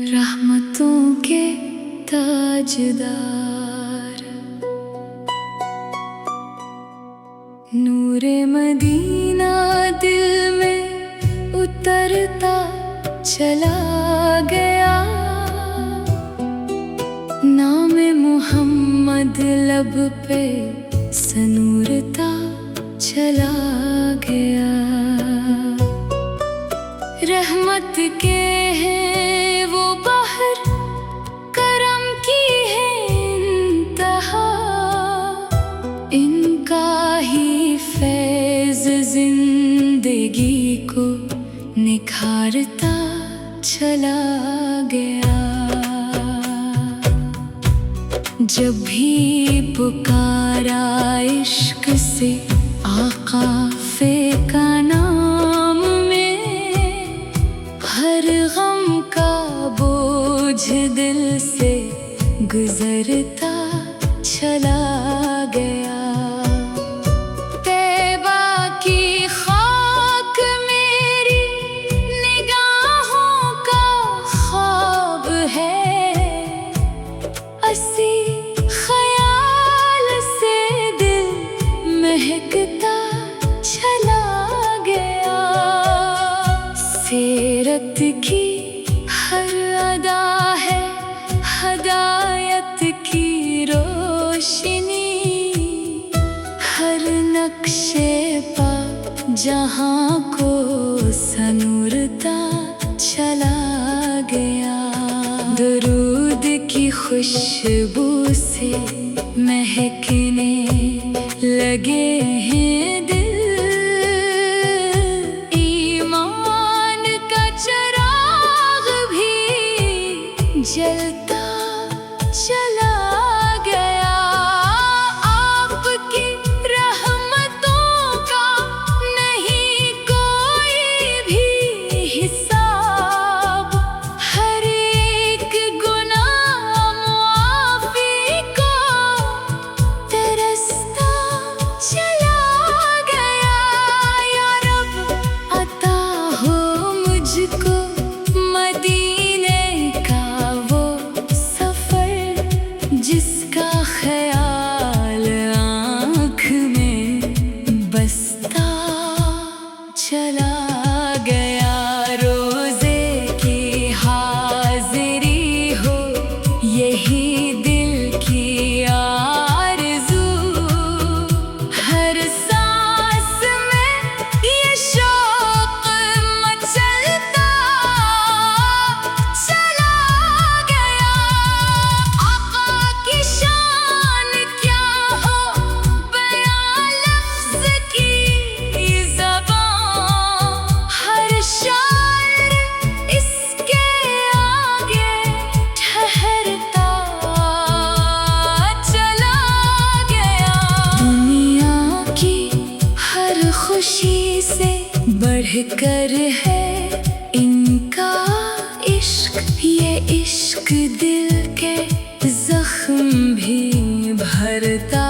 रहमतों के ताजदार, नूरे मदीना दिल में उतरता चला गया, नाम मोहम्मद लब पे सनूरता चला गया। रहमत के हैं वो बहर, करम की है इंतहा, इनका ही फैज़ जिंदगी को निखारता चला गया। जब भी पुकारा इश्क से आका फेंका नाम में, हर गम का बोझ दिल से गुजरता चला गया। तैबा की खाक मेरी निगाहों का ख्वाब है, असी ख्याल से दिल महकता चला गया। सीरत की हर अदा है हदायत की रोशनी, हर नक्शे पा जहां को सनूरता चला गया। दरूद की खुशबू से महकने लगे हैं दिल, ईमान का चिराग भी जलता चला गया। आपकी रहमतों का नहीं कोई भी हिसाब, हर एक गुनाह मुआफ़ी को तरसता चला गया। या रब अता हो मुझको मदीने का वो सफर, जिसका ख्याल आँख में बसता चला गया। रोज़े की हाज़िरी हो यही दिल की आरज़ू, हर सांस में ये शौक़ मचलता चला गया। आका की शान क्या हो बयां लफ्ज़ की ज़बां, हर शायर इसके आगे ठहरता चला गया। दुनिया की हर खुशी से बढ़कर है इनका इश्क, ये इश्क दिल के जख्म भी भरता